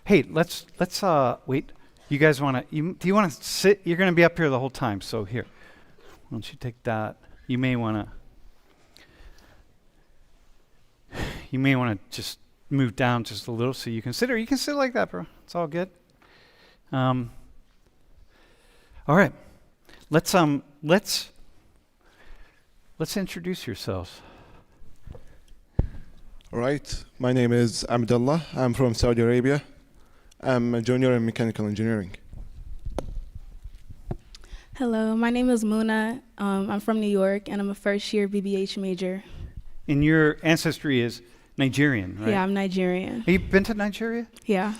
Hey, let's wait. You guys want to? Do you want to sit? You're going to be up here the whole time. So here, why don't you take that? You may want to. You may want to just move down just a little so you can sit, or you can sit like that, bro. It's all good. All right. Let's introduce yourselves. All right. My name is Abdullah. I'm from Saudi Arabia. I'm a junior in mechanical engineering. Hello, my name is Muna. I'm from New York, and I'm a first-year BBH major. And your ancestry is Nigerian, right? Yeah, I'm Nigerian. Have you been to Nigeria? Yeah.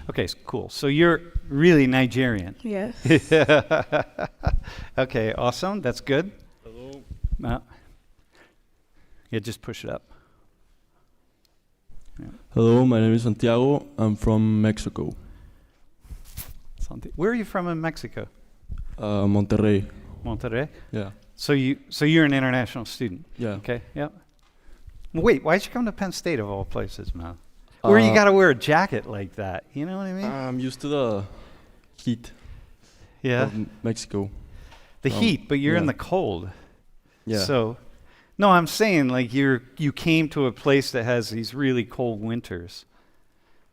Okay, cool. So you're really Nigerian. Yes. Okay, awesome. That's good. Hello. Yeah, just push it up. Yeah. Hello, my name is Santiago. I'm from Mexico. Where are you from in Mexico? Monterrey. Monterrey? Yeah. So you're an international student? Yeah. Okay, yeah. Well, wait, why'd you come to Penn State of all places, man? Where you gotta wear a jacket like that, you know what I mean? I'm used to the heat of Mexico. The heat, but you're in the cold. Yeah. So, no, I'm saying like you came to a place that has these really cold winters.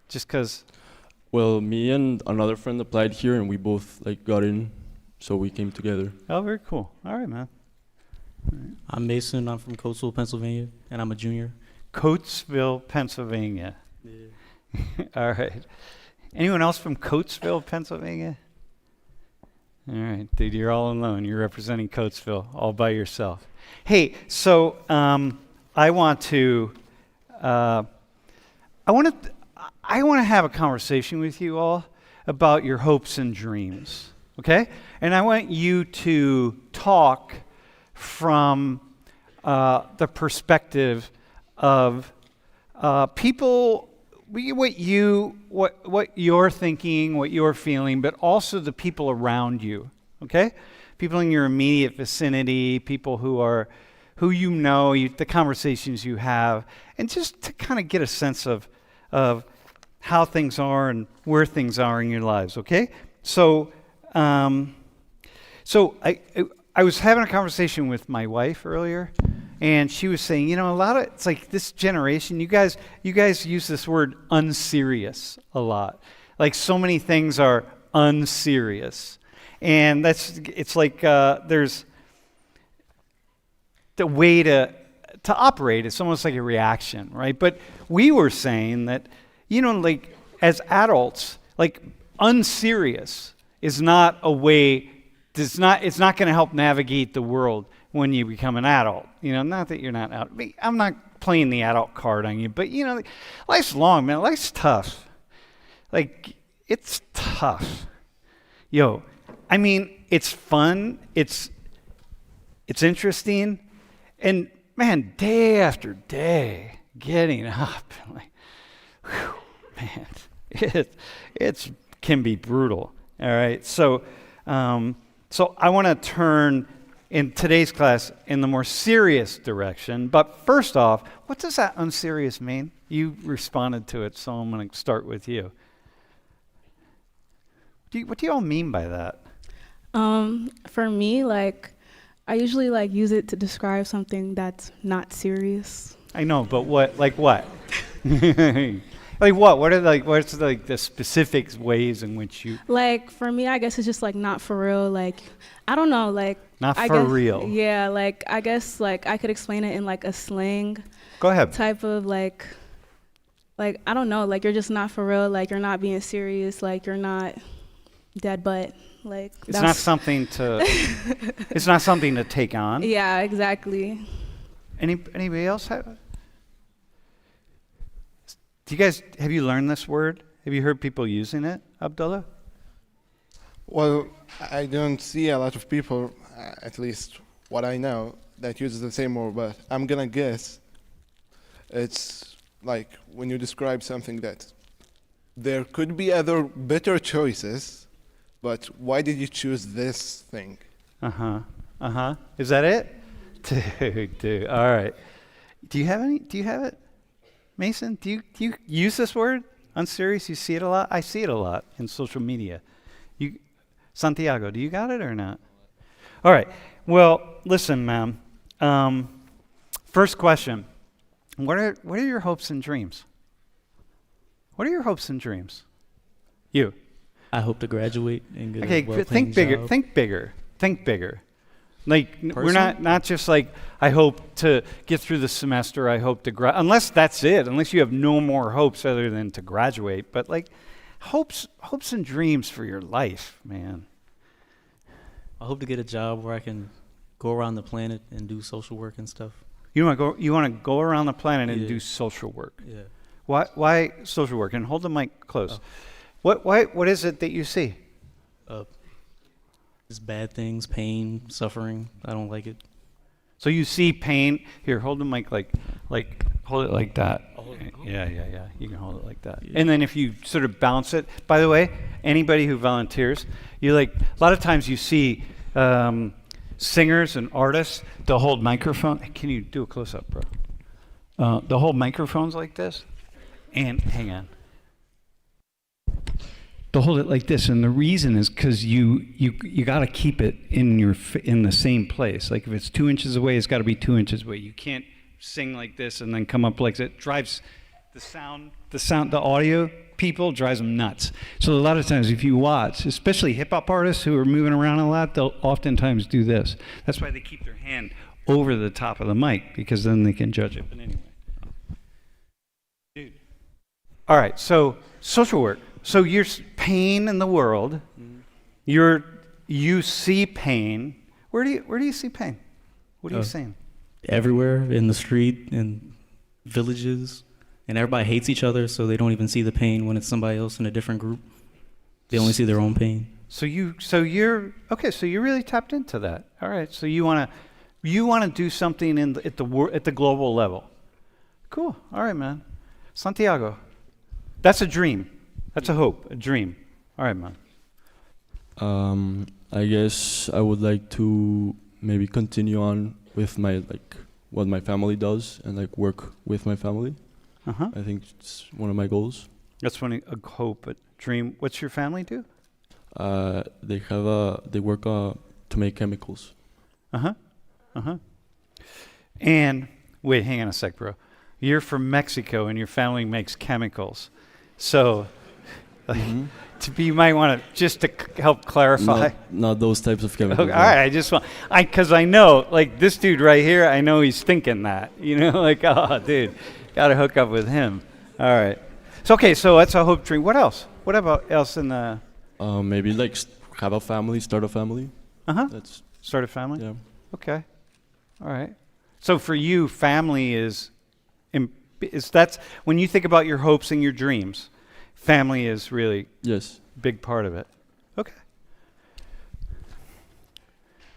Just because. Well, me and another friend applied here, and we both got in, so we came together. Oh, very cool. All right, man. All right. I'm Mason. I'm from Coatesville, Pennsylvania, and I'm a junior. Coatesville, Pennsylvania. Yeah. All right. Anyone else from Coatesville, Pennsylvania? All right, dude, you're all alone. You're representing Coatesville all by yourself. Hey, so I want to have a conversation with you all about your hopes and dreams, okay? And I want you to talk from the perspective of people, what you're thinking, what you're feeling, but also the people around you, okay? People in your immediate vicinity, people who you know, the conversations you have, and just to kind of get a sense of how things are and where things are in your lives, okay? So, I was having a conversation with my wife earlier, and she was saying, it's like this generation, you guys use this word unserious a lot. Like so many things are unserious. And it's like there's the way to operate. It's almost like a reaction, right? But we were saying that, like as adults, like unserious is not a way, it's not going to help navigate the world when you become an adult. Not that you're not out. I'm not playing the adult card on you, but life's long, man. Life's tough. Like, it's tough. It's fun. It's interesting. And man, day after day, getting up, like, whew, man, it can be brutal. All right. So I want to turn in today's class in the more serious direction. But first off, what does that unserious mean? You responded to it, so I'm going to start with you. What do you all mean by that? For me, I usually use it to describe something that's not serious. I know, but what? Like what? Like what? What's the specific ways in which you? Like for me, I guess it's just not for real. I don't know. Not for real. Yeah. I guess I could explain it in a slang. Go ahead. Type of I don't know. You're just not for real. You're not being serious. You're not dead butt. It's not something to. It's not something to take on. Yeah. Exactly. Anybody else have? Have you learned this word? Have you heard people using it, Abdullah? Well, I don't see a lot of people, at least what I know, that uses the same word, but I'm gonna guess it's like when you describe something that there could be other better choices, but why did you choose this thing? Is that it? Dude. All right. Do you have it? Mason, do you use this word? Unserious, you see it a lot? I see it a lot in social media. You, Santiago, do you got it or not? All right. Well, listen, ma'am. First question. What are your hopes and dreams? What are your hopes and dreams? You. I hope to graduate and get Okay, a well-paying think bigger. job. Think bigger. Think bigger. Like we're Personal? not just like I hope to get through the semester. I hope to unless that's it. Unless you have no more hopes other than to graduate. But like hopes and dreams for your life, man. I hope to get a job where I can go around the planet and do social work and stuff. You want to go around the planet and Yeah. do social work. Yeah. Why social work? And hold the mic close. Oh. What is it that you see? Just bad things, pain, suffering. I don't like it. So you see pain. Here, hold the mic like hold it like that. Yeah. You can hold it like that. Yeah. And then if you sort of bounce it. By the way, anybody who volunteers, you a lot of times you see singers and artists. They'll hold microphone. Can you do a close up, bro? They'll hold microphones like this. And hang on. They'll hold it like this, and the reason is because you got to keep it in the same place. Like if it's 2 inches away, it's got to be 2 inches away. You can't sing like this and then come up like that. It drives the audio people drives them nuts. So a lot of times, if you watch, especially hip hop artists who are moving around a lot, they'll oftentimes do this. That's why they keep their hand over the top of the mic because then they can judge it. But anyway, dude. All right, so social work. So you're pain in the world. You see pain. Where do you see pain? What are you seeing? Everywhere, in the street, in villages, and everybody hates each other, so they don't even see the pain when it's somebody else in a different group. They only see their own pain. So you're really tapped into that. All right. So you want to do something at the global level. Cool. All right, man. Santiago. That's a dream. That's a hope, a dream. All right, man. I guess I would like to maybe continue on with my what my family does and work with my family. Uh-huh. I think it's one of my goals. That's a hope, a dream. What's your family do? They work to make chemicals. Uh-huh. Uh-huh. And wait, hang on a sec, bro. You're from Mexico and your family makes chemicals. So you might want to, just to help clarify. Not those types of chemicals. Okay, all right, because I know, this dude right here, I know he's thinking that, oh, dude, got to hook up with him. All right. So that's a hope dream. What else? What about else in the? Maybe have a family, start a family. Uh-huh. That's start a family? Yeah. Okay. All right. So for you, family is that's, when you think about your hopes and your dreams, family is really yes, big part of it. Okay.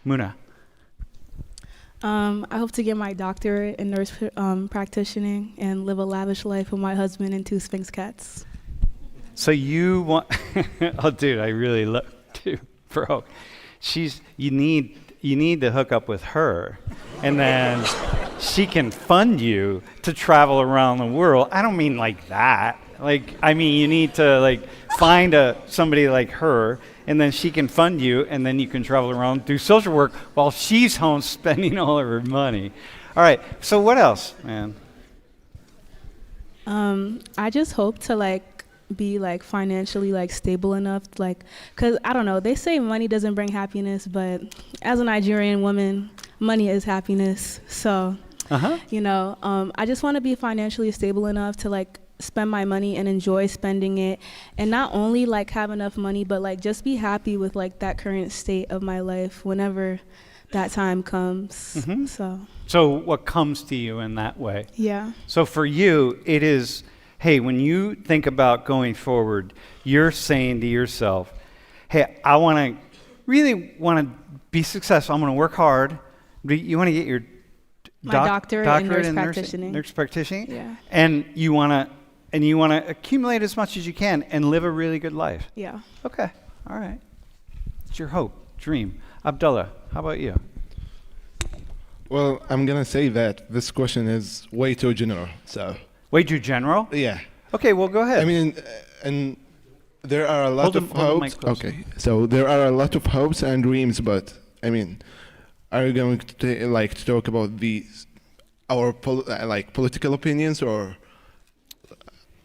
Muna. I hope to get my doctorate in nurse practitioning and live a lavish life with my husband and 2 Sphinx cats. So you want? Oh, dude, I really love, dude, bro. You need to hook up with her, and then she can fund you to travel around the world. I don't mean like that. You need to find somebody like her, and then she can fund you, and then you can travel around, do social work while she's home spending all of her money. All right. So what else, man? I just hope to be financially stable enough, because I don't know, they say money doesn't bring happiness, but as a Nigerian woman, money is happiness. So, I just want to be financially stable enough to spend my money and enjoy spending it, and not only have enough money, but just be happy with that current state of my life whenever that time comes. Mm-hmm. So what comes to you in that way? yeah. So for you, it is, hey, when you think about going forward, you're saying to yourself, hey, I really want to be successful. I'm going to work hard. You want to get your My doctorate in nurse practitioning. Yeah. And you want to accumulate as much as you can and live a really good life. Yeah. Okay. All right. It's your hope, dream. Abdullah, how about you? Well, I'm gonna say that this question is way too general. So Way too general? yeah. Okay, well, go ahead. I mean, and there are a lot of Hold the mic hopes. closer. Okay, so there are a lot of hopes and dreams, but I mean, are you going to like to talk about our like political opinions or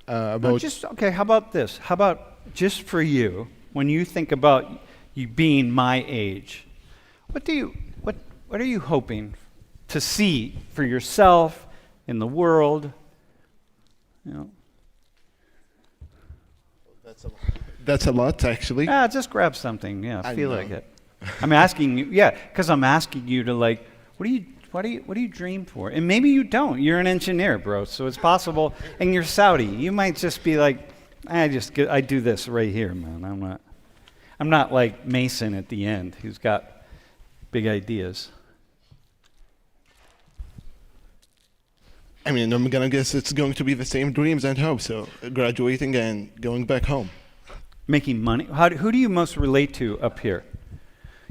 No, about? okay, how about this? How about just for you, when you think about you being my age, what are you hoping to see for yourself in the world? You know, That's a lot, actually. just grab something. Yeah, I feel know. like it. I'm asking you. Yeah, because I'm asking you to like, what do you dream for? And maybe you don't. You're an engineer, bro. So it's possible. And you're Saudi. You might just be like, I do this right here, man. I'm not like Mason at the end, who's got big ideas. I mean, I'm gonna guess it's going to be the same dreams and hopes. So graduating and going back home. Making money. Who do you most relate to up here?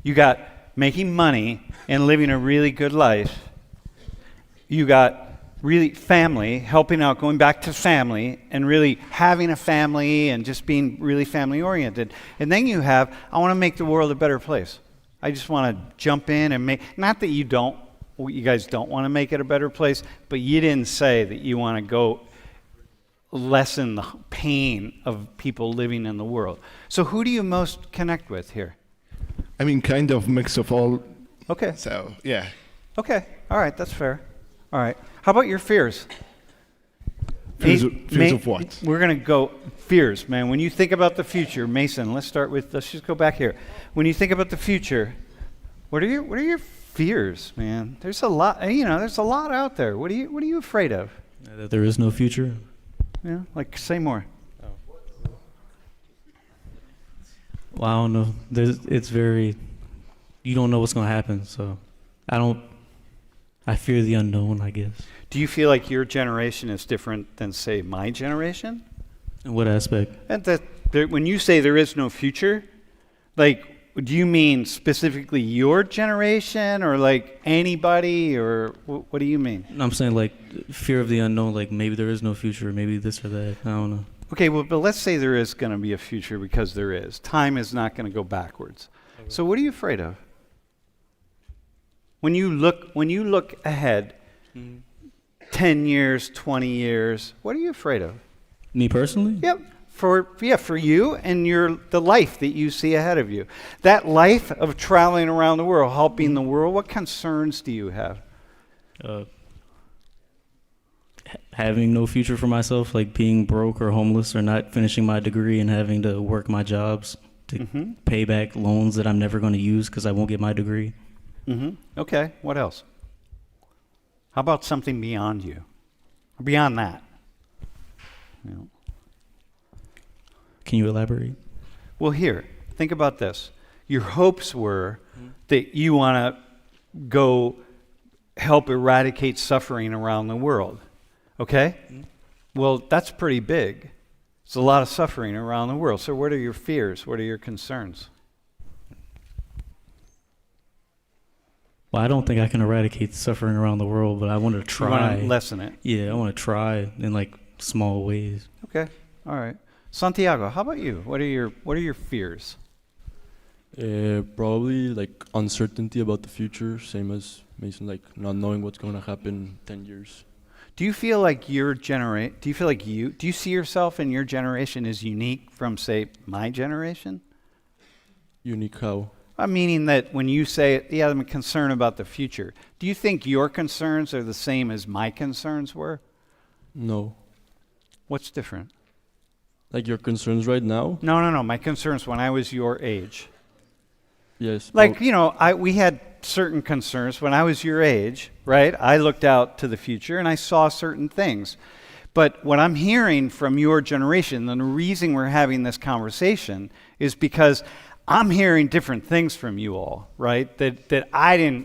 You got making money and living a really good life. You got really family, helping out, going back to family, and really having a family and just being really family oriented. And then you have, I want to make the world a better place. I just want to jump in and make, not that you guys don't want to make it a better place, but you didn't say that you want to go lessen the pain of people living in the world. So who do you most connect with here? I mean, kind of mix of all. Okay. So yeah. Okay. All right. That's fair. All right. How about your fears? Fears of what? We're going to go fears, man. When you think about the future, Mason, let's just go back here. When you think about the future, what are your fears, man? There's a lot, there's a lot out there. What are you afraid of? That there is no future. Yeah, like say more. Well, I don't know. You don't know what's going to happen, so I fear the unknown, I guess. Do you feel like your generation is different than, say, my generation? In what aspect? And when you say there is no future, like, do you mean specifically your generation or like anybody, or what do you mean? I'm saying like fear of the unknown, like maybe there is no future, maybe this or that. I don't know. Okay, well, but let's say there is going to be a future, because there is. Time is not going to go backwards. Okay. So what are you afraid of? When you look ahead, 10 years, 20 years, what are you afraid of? Me personally? Yep. For you and the life that you see ahead of you. That life of traveling around the world, helping the world, what concerns do you have? Having no future for myself, like being broke or homeless or not finishing my degree and having to work my jobs to pay back loans that I'm never going to use because I won't get my degree. Okay, what else? How about something beyond you? Beyond that? Can you elaborate? Well, here, think about this. Your hopes were that you want to go help eradicate suffering around the world. Okay? Well, that's pretty big. It's a lot of suffering around the world. So what are your fears? What are your concerns? Well, I don't think I can eradicate suffering around the world, but I want to try. You want to lessen it? Yeah, I want to try in like small ways. Okay. All right. Santiago, how about you? What are your fears? Probably like uncertainty about the future, same as Mason, like not knowing what's going to happen 10 years. Do you feel like do you see yourself in your generation as unique from, say, my generation? Unique how? Meaning that when you say, yeah, I'm concerned about the future, do you think your concerns are the same as my concerns were? No. What's different? Like your concerns right now? No. My concerns when I was your age. Yes. Like, we had certain concerns when I was your age, right? I looked out to the future and I saw certain things. But what I'm hearing from your generation, and the reason we're having this conversation, is because I'm hearing different things from you all, right? That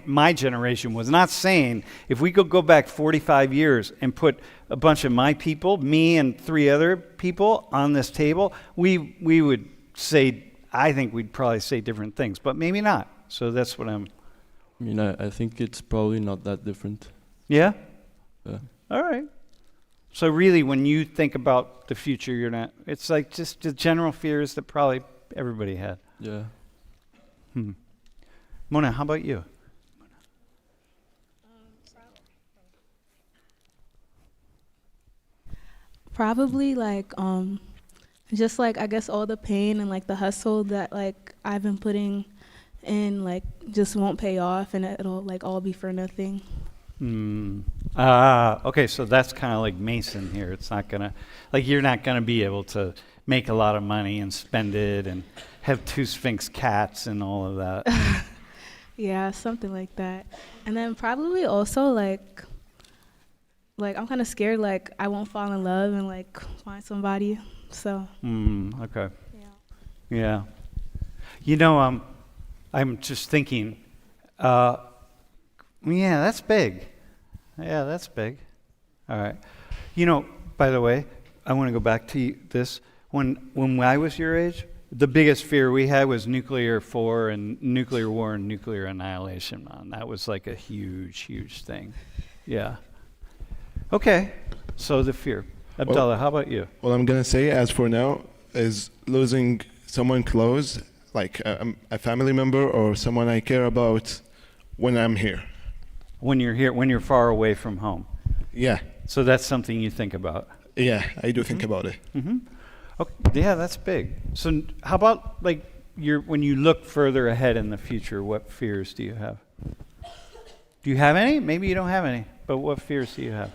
my generation was not saying, if we could go back 45 years and put a bunch of my people, me and 3 other people on this table, we would say, I think we'd probably say different things, but maybe not. So that's what I think it's probably not that different. Yeah? Yeah. All right. So really, when you think about the future, you're not, it's like just the general fears that probably everybody had. Yeah. Mona, how about you? Probably like just like I guess all the pain and like the hustle that like I've been putting in like just won't pay off, and it'll like all be for nothing. Okay, so that's kind of like Mason here. It's not gonna, like you're not gonna be able to make a lot of money and spend it and have 2 Sphinx cats and all of that. Yeah, something like that. And then probably also like I'm kind of scared like I won't fall in love and like find somebody. So Okay. yeah. Yeah. You know, I'm just thinking, yeah, that's big. Yeah, that's big. All right. You know, by the way, I want to go back to this. When I was your age, the biggest fear we had was nuclear war and nuclear annihilation, man. That was like a huge, huge thing. Yeah. Okay. So the fear. Abdullah, how about you? What I'm gonna say, as for now, is losing someone close, like a family member or someone I care about, when I'm here. When you're here, when you're far away from home. Yeah, So that's something you think about. yeah, I do think about it. Okay. Yeah, that's big. So how about like when you look further ahead in the future, what fears do you have? Do you have any? Maybe you don't have any, but what fears do you have?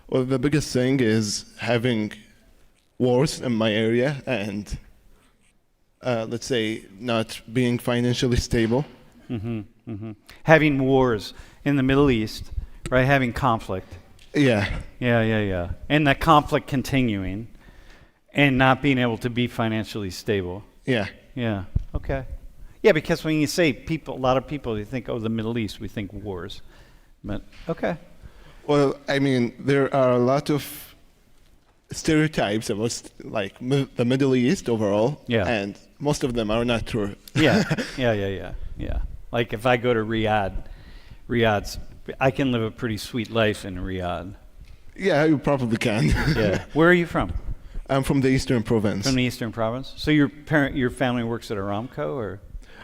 Well, the biggest thing is having wars in my area and, let's say, not being financially stable. Having wars in the Middle East, right? Having conflict. Yeah, Yeah. And that conflict continuing and not being able to be financially stable. yeah. Yeah. Okay. Yeah, because when you say people, a lot of people, you think, oh, the Middle East, we think wars. But, okay. Well, I mean, there are a lot of stereotypes about the Middle East overall, Yeah. and most of them are not true. Yeah. Like if I go to I can live a pretty sweet life in Riyadh. Yeah, you probably can. Yeah. Where are you from? I'm from the Eastern Province. From the Eastern Province? So your family works at Aramco, or?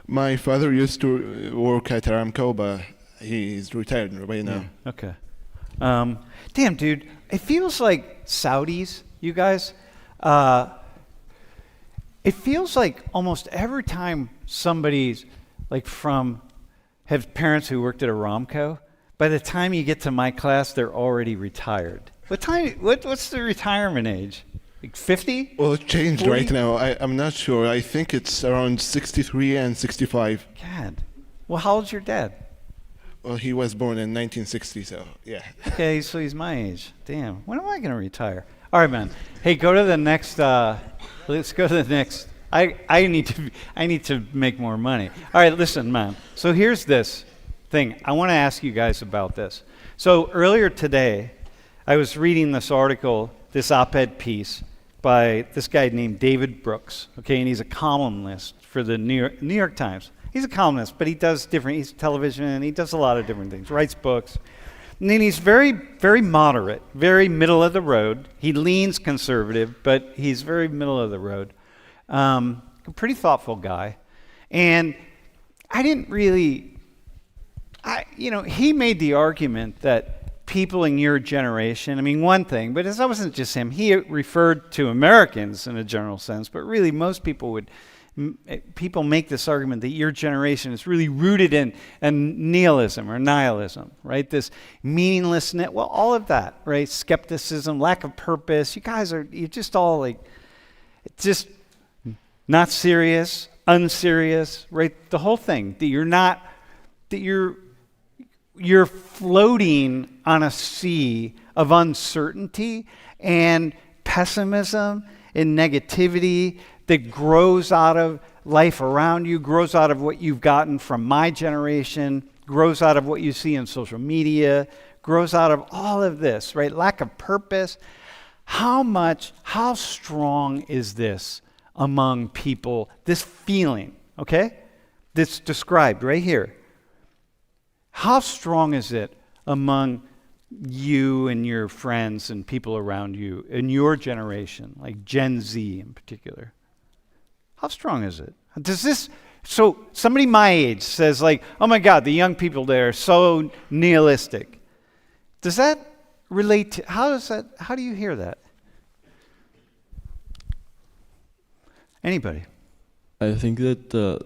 My father used to work at Aramco, but he's retired right now. Okay. Damn, dude. It feels like Saudis, you guys. It feels like almost every time somebody's like have parents who worked at Aramco, by the time you get to my class, they're already retired. What's the retirement age? Like 50? Well, it changed 40? right now. I'm not sure. I think it's around 63 and 65. God. Well, how old's your dad? Well, he was born in 1960, so yeah. Okay, so he's my age. Damn. When am I going to retire? All right, man. Hey, go to the next. Let's go to the next. I need to make more money. All right, listen, man. So here's this thing. I want to ask you guys about this. So earlier today, I was reading this article, this op-ed piece by this guy named David Brooks. Okay, and he's a columnist for the New York Times. He's a columnist, but he's television, he does a lot of different things, writes books. And then he's very, very moderate, very middle of the road. He leans conservative, but he's very middle of the road. A pretty thoughtful guy. And I didn't really, he made the argument that people in your generation, I mean, one thing, but that wasn't just him. He referred to Americans in a general sense, but really most people people make this argument that your generation is really rooted in nihilism, right? This meaninglessness, well, all of that, right? Skepticism, lack of purpose. You're just all like, it's just not serious, unserious, right? The whole thing, you're floating on a sea of uncertainty and pessimism and negativity that grows out of life around you, grows out of what you've gotten from my generation, grows out of what you see in social media, grows out of all of this, right? Lack of purpose. How strong is this among people, this feeling, okay? That's described right here. How strong is it among you and your friends and people around you in your generation, like Gen Z in particular? How strong is it? Does this, so somebody my age says like, oh my God, the young people there are so nihilistic. Does that relate to, how do you hear that? Anybody? I think that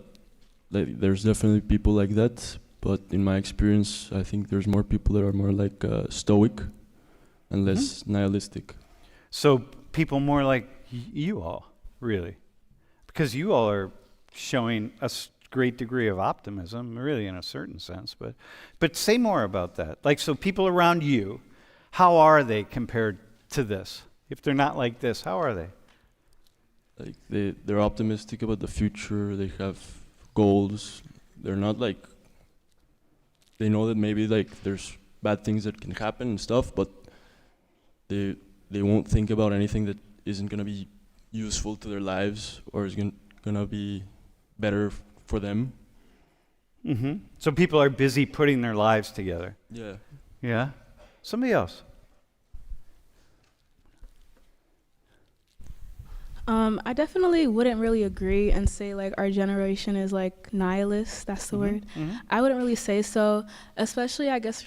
there's definitely people like that, but in my experience, I think there's more people that are more like stoic and less nihilistic. So people more like you all, really. Because you all are showing a great degree of optimism, really, in a certain sense. But say more about that. Like, so people around you, how are they compared to this? If they're not like this, how are they? Like they're optimistic about the future. They have goals. They're not like, they know that maybe like there's bad things that can happen and stuff, but they won't think about anything that isn't gonna be useful to their lives or is gonna be better for them. Mm-hmm. So people are busy putting their lives together. Yeah. Yeah? Somebody else. I definitely wouldn't really agree and say like our generation is like nihilist. That's the word. Mm-hmm. I wouldn't really say so, especially I guess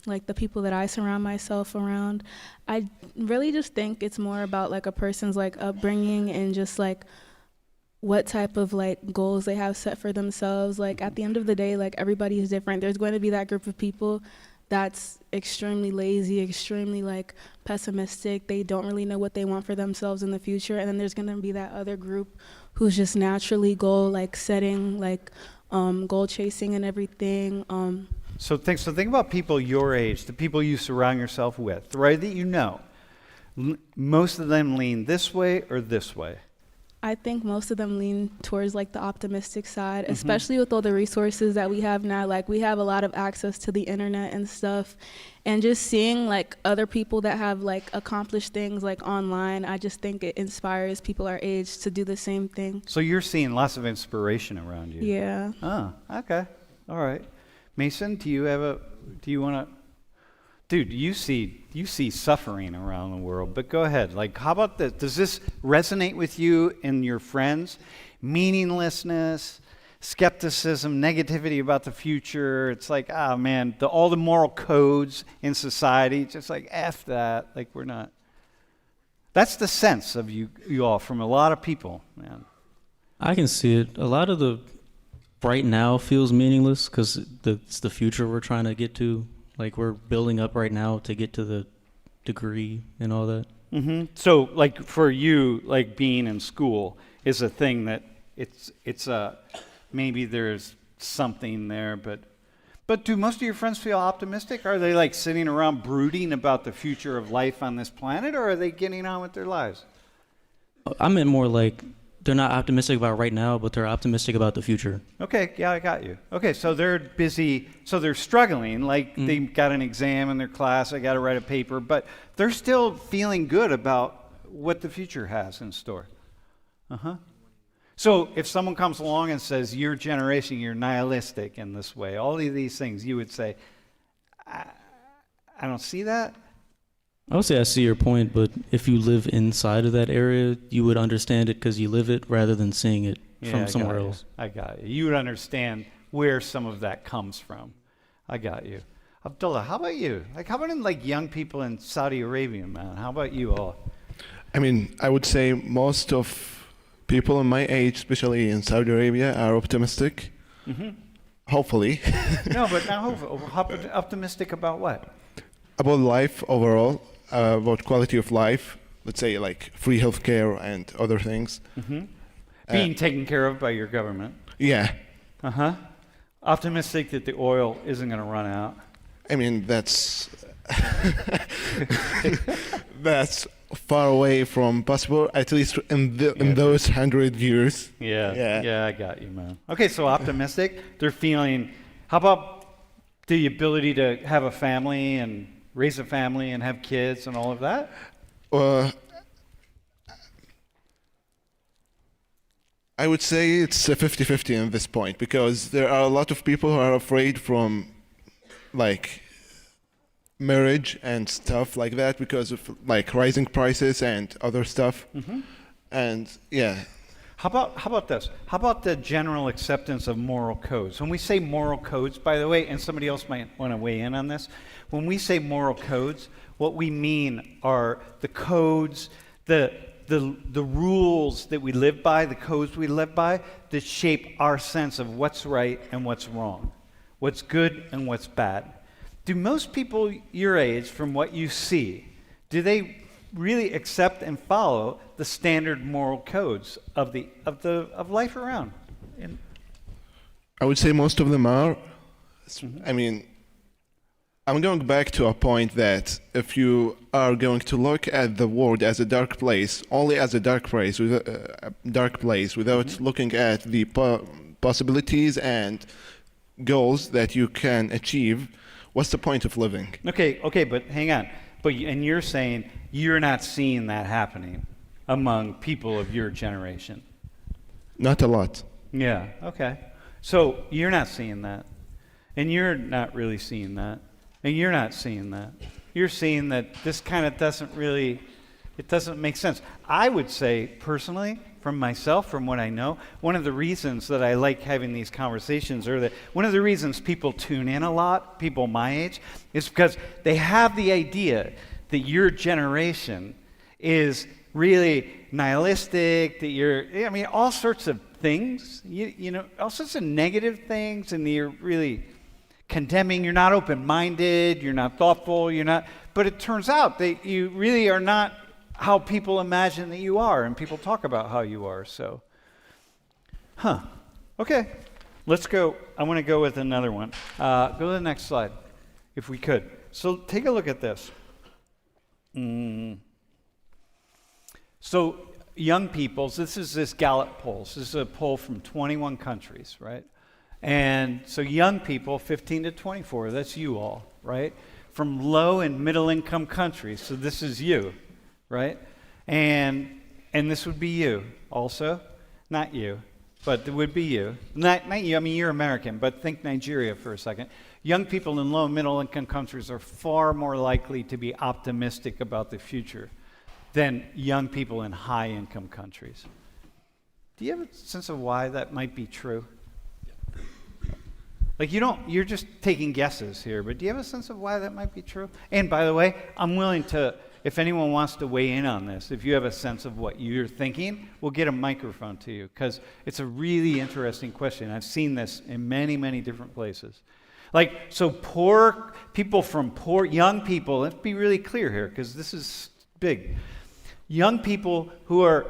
like the people that I surround myself around. I really just think it's more about like a person's like upbringing and just like what type of like goals they have set for themselves. Like at the end of the day, like everybody is different. There's going to be that group of people that's extremely lazy, extremely like pessimistic. They don't really know what they want for themselves in the future. And then there's gonna be that other group who's just naturally goal like setting, like goal chasing and everything. So think about people your age, the people you surround yourself with, right? That you know. Most of them lean this way or this way. I think most of them lean towards like the optimistic side, especially with all the resources that we have now. Like we have a lot of access to the internet and stuff, and just seeing like other people that have like accomplished things like online, I just think it inspires people our age to do the same thing. So you're seeing lots of inspiration around you. Yeah. Oh, okay. All right. Mason, do you want to, dude, you see suffering around the world, but go ahead. Like, how about this? Does this resonate with you and your friends? Meaninglessness, skepticism, negativity about the future. It's like, oh man, all the moral codes in society, just like F that. Like we're not. That's the sense of you all from a lot of people, man. I can see it. A lot of the right now feels meaningless because it's the future we're trying to get to. Like we're building up right now to get to the degree and all that. Mm-hmm. So like for you, like being in school is a thing that it's a, maybe there's something there, but do most of your friends feel optimistic? Are they like sitting around brooding about the future of life on this planet, or are they getting on with their lives? I meant more like they're not optimistic about right now, but they're optimistic about the future. Okay, yeah, I got you. Okay, so they're busy, so they're struggling, like they got an exam in their class, they got to write a paper, but they're still feeling good about what the future has in store. Uh-huh. So if someone comes along and says, your generation, you're nihilistic in this way, all of these things, you would say, I don't see that. I would say I see your point, but if you live inside of that area, you would understand it because you live it rather than seeing it from somewhere else. I got you. You would understand where some of that comes from. I got you. Abdullah, how about you? Like, how about in like young people in Saudi Arabia, man? How about you all? I mean, I would say most of people in my age, especially in Saudi Arabia, are optimistic. Mm-hmm. Hopefully. No, but now optimistic about what? About life overall, about quality of life. Let's say like free healthcare and other things. Mm-hmm. Being taken care of by your government. Yeah. Uh-huh. Optimistic that the oil isn't going to run out. I mean, that's that's far away from possible, at least in those 100 years. Yeah, I got you, man. Okay, so optimistic. They're feeling, how about the ability to have a family and raise a family and have kids and all of that? I would say it's a 50-50 at this point, because there are a lot of people who are afraid from like marriage and stuff like that because of like rising prices and other stuff. And yeah, How about this? How about the general acceptance of moral codes? When we say moral codes, by the way, and somebody else might want to weigh in on this, when we say moral codes, what we mean are the codes, the rules that we live by, the codes we live by, that shape our sense of what's right and what's wrong, what's good and what's bad. Do most people your age, from what you see, do they really accept and follow the standard moral codes of life around? I would say most of them are. I mean, I'm going back to a point that if you are going to look at the world as a dark place, only as a dark place, without looking at the possibilities and goals that you can achieve, what's the point of living? Okay, but hang on. And you're saying you're not seeing that happening among people of your generation. Not a lot. Yeah, okay. So you're not seeing that. And you're not really seeing that. And you're not seeing that. You're seeing that this kind of doesn't make sense. I would say, personally, from myself, from what I know, one of the reasons that I like having these conversations, or that one of the reasons people tune in a lot, people my age, is because they have the idea that your generation is really nihilistic, that all sorts of things, all sorts of negative things, and you're really condemning, you're not open-minded, you're not thoughtful, but it turns out that you really are not how people imagine that you are, and people talk about how you are, so. Okay, let's go. I want to go with another one. Go to the next slide, if we could. So take a look at this. So young people, this is this Gallup poll. This is a poll from 21 countries, right? And so young people, 15 to 24, that's you all, right? From low and middle income countries, so this is you, right? And this would be you also, not you, but it would be you. Not you, you're American, but think Nigeria for a second. Young people in low and middle income countries are far more likely to be optimistic about the future than young people in high income countries. Do you have a sense of why that might be true? You're just taking guesses here, but do you have a sense of why that might be true? And by the way, I'm willing to, if anyone wants to weigh in on this, if you have a sense of what you're thinking, we'll get a microphone to you, because it's a really interesting question. I've seen this in many, many different places. So young people, let's be really clear here, because this is big. Young people who are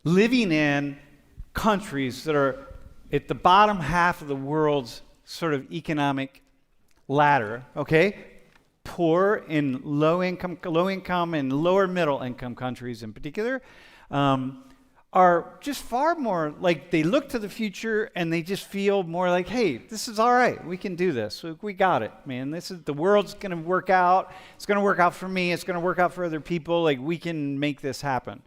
living in countries that are at the bottom half of the world's sort of economic ladder, okay? Poor in low income and lower middle income countries in particular, are just far more they look to the future and they just feel more like, hey, this is all right. We can do this. We got it, man. The world's going to work out. It's going to work out for me. It's going to work out for other people. We can make this happen.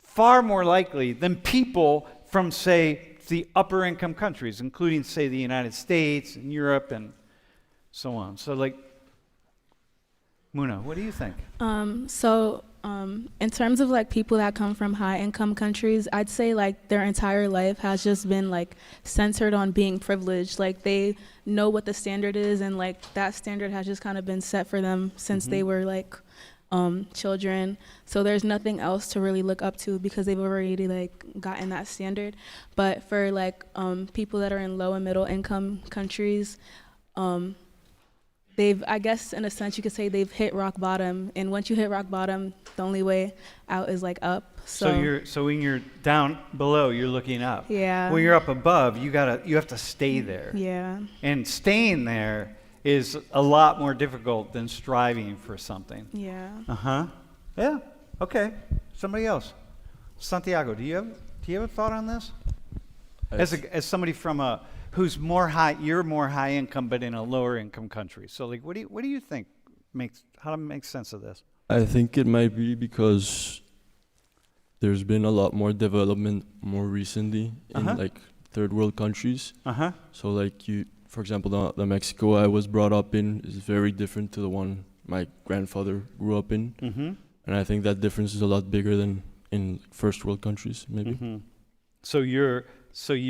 Far more likely than people from, say, the upper income countries, including, say, the United States and Europe and so on. So, Muna, what do you think? In terms of people that come from high income countries, I'd say their entire life has just been centered on being privileged. They know what the standard is, and that standard has just kind of been set for them since they were children. So there's nothing else to really look up to because they've already gotten that standard. But for people that are in low and middle income countries, I guess in a sense you could say they've hit rock bottom, and once you hit rock bottom, the only way out is up. So when you're down below, you're looking up. Yeah. When you're up above, you have to stay there. Yeah. And staying there is a lot more difficult than striving for something. Yeah. Yeah. Okay. Somebody else. Santiago, do you have a thought on this? As somebody from who's you're more high income, but in a lower income country. So, what do you think how to make sense of this? I think it might be because there's been a lot more development more recently in third world countries. So, for example, the Mexico I was brought up in is very different to the one my grandfather grew up in. Mm-hmm. And I think that difference is a lot bigger than in first world countries, maybe. Mm-hmm. So you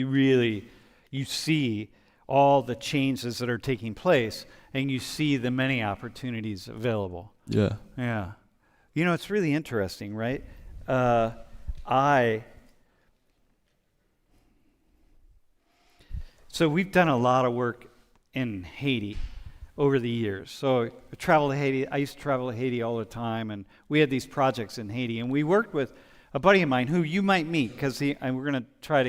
really, you see all the changes that are taking place, and you see the many opportunities available. Yeah. Yeah. You know, it's really interesting, right? So we've done a lot of work in Haiti over the years. So I travel to Haiti. I used to travel to Haiti all the time, and we had these projects in Haiti, and we worked with a buddy of mine who you might meet because he's going to try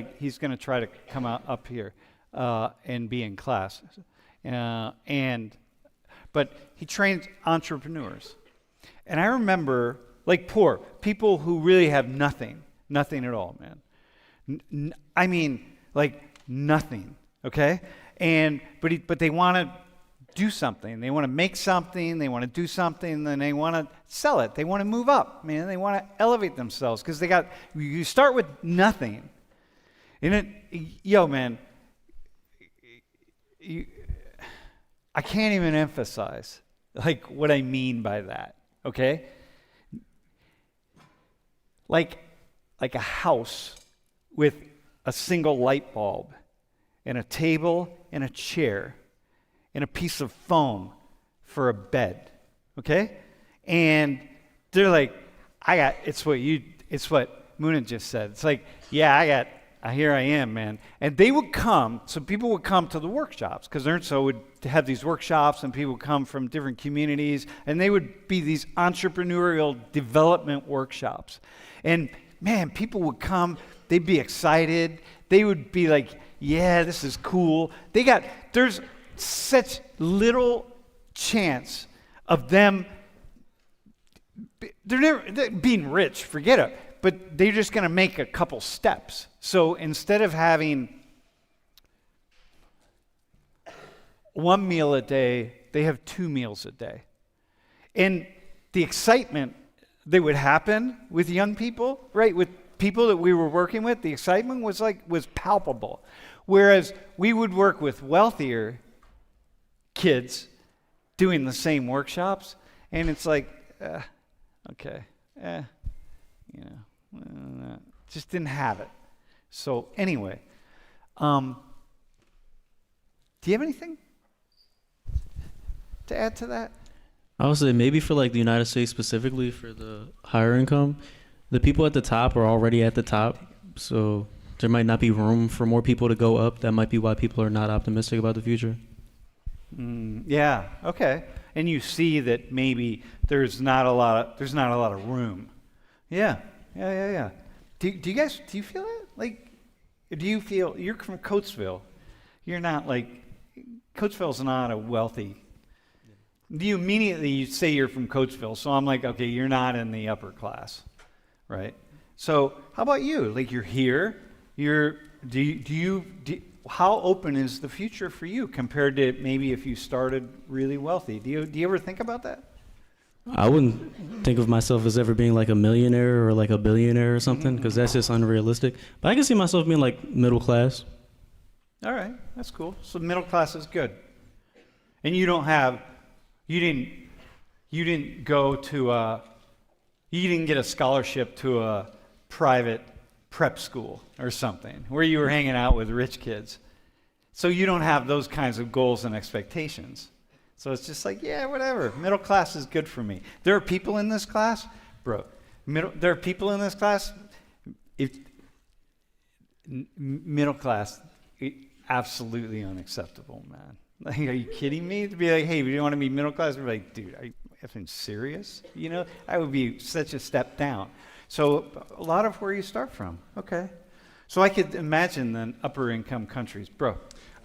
to come up here and be in class, but he trains entrepreneurs, and I remember like poor people who really have nothing at all, man. I mean, like nothing. Okay, but they want to do something. They want to make something. They want to do something. Then they want to sell it. They want to move up, man. They want to elevate themselves because you start with nothing. And man, I can't even emphasize like what I mean by that. Okay, like a house with a single light bulb and a table and a chair and a piece of foam for a bed, okay? And they're like, it's what Muna just said. It's like, yeah, here I am, man. And they would come, so people would come to the workshops, because Ernst would have these workshops, and people would come from different communities, and they would be these entrepreneurial development workshops. And man, people would come, they'd be excited, they would be like, yeah, this is cool. There's such little chance of them, they're being rich, forget it, but they're just going to make a couple steps. So instead of having one meal a day, they have 2 meals a day. And the excitement that would happen with young people, right, with people that we were working with, the excitement was palpable. Whereas we would work with wealthier kids doing the same workshops, and it's like, just didn't have it. So anyway, do you have anything to add to that? I would say maybe for like the United States specifically, for the higher income, the people at the top are already at the top, so there might not be room for more people to go up. That might be why people are not optimistic about the future. Yeah. Okay. And you see that maybe there's not a lot of room. Yeah. Do you feel it? Like, do you feel you're from Coatesville? You're not like Coatesville's not a wealthy. Do you immediately say you're from Coatesville? So I'm like, okay, you're not in the upper class, right? So how about you? Like you're here. How open is the future for you compared to maybe if you started really wealthy? Do you ever think about that? I wouldn't think of myself as ever being like a millionaire or like a billionaire or something, because that's just unrealistic. But I can see myself being like middle class. All right, that's cool. So middle class is good. And you didn't get a scholarship to a private prep school or something where you were hanging out with rich kids. So you don't have those kinds of goals and expectations. So it's just like, yeah, whatever. Middle class is good for me. There are people in this class, middle class, absolutely unacceptable, man. Like, are you kidding me? To be like, hey, do you want to be middle class? We're like, dude, are you effing serious? You know, that would be such a step down. So a lot of where you start from. Okay. So I could imagine then upper income countries. Bro.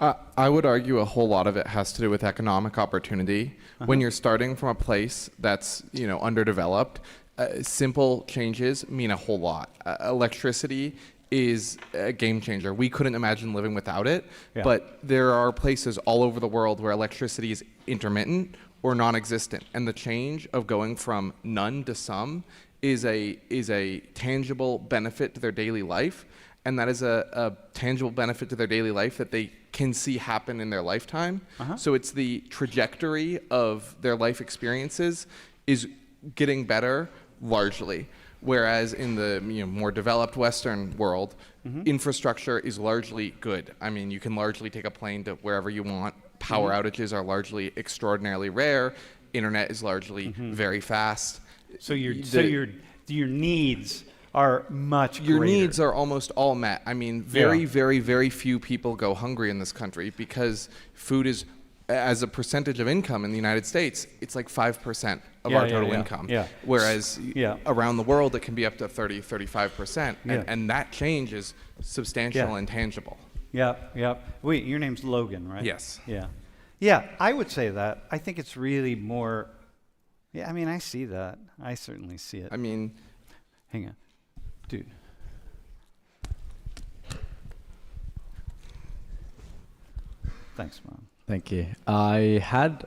I would argue a whole lot of it has to do with economic opportunity. When you're starting from a place that's, underdeveloped, simple changes mean a whole lot. Electricity is a game changer. We couldn't imagine living without it, but there are places all over the world where electricity is intermittent or non-existent, and the change of going from none to some is a tangible benefit to their daily life, and that is a tangible benefit to their daily life that they can see happen in their lifetime. So it's the trajectory of their life experiences is getting better largely. Whereas in the more developed Western world, infrastructure is largely good. I mean, you can largely take a plane to wherever you want. Power outages are largely extraordinarily rare. Internet is largely very fast. So your needs are much Your greater. needs are almost all met. I mean, very few people go hungry in this country because food is, as a percentage of income in the United States, it's like 5% of our total income. Whereas around the world, it can be up to 35%. And that change is substantial and tangible. Wait, your name's Logan, right? Yes. Yeah, I would say that. I think it's really more, I mean, I see that. I certainly see it. I mean, hang on. Dude. Thanks, Mom. Thank you.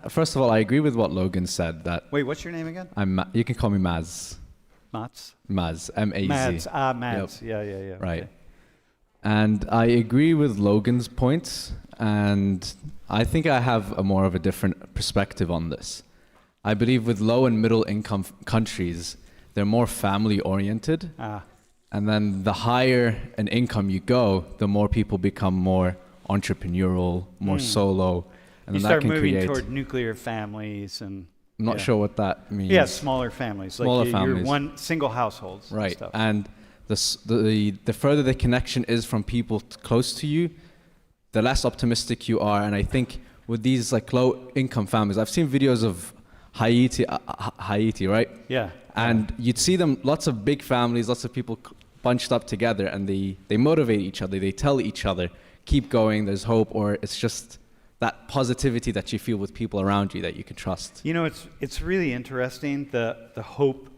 First of all, I agree with what Logan said. That Wait, what's your name again? you can call me Maz. Mats? Maz, M-A-Z. Mads. Yep. Yeah. Right. Okay. And I agree with Logan's points, and I think I have more of a different perspective on this. I believe with low and middle income countries, they're more family oriented. And then the higher an income you go, the more people become more entrepreneurial, more solo. And You then start that can moving create, toward nuclear families and... I'm not sure what that means. Yeah, smaller families. Smaller like families. You're one single households. Right. And stuff. And the further the connection is from people close to you, the less optimistic you are. And I think with these like low income families, I've seen videos of Haiti, right? Yeah. And you'd see them, lots of big families, lots of people bunched up together, and they motivate each other. They tell each other, keep going, there's hope, or it's just that positivity that you feel with people around you that you can trust. You know, it's really interesting, the hope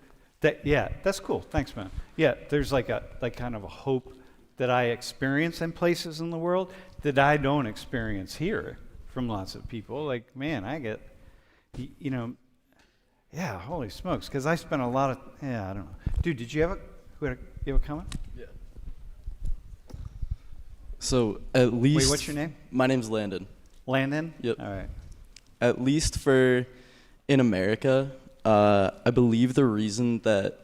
that, that's cool. Thanks, man. Yeah, there's like kind of a hope that I experience in places in the world that I don't experience here from lots of people. Like, man, I get, holy smokes, because I spent a lot of, I don't know. Dude, did you have a comment? Yeah. So at least... Wait, what's your name? My name's Landon. Landon? Yep. All right. At least in America, I believe the reason that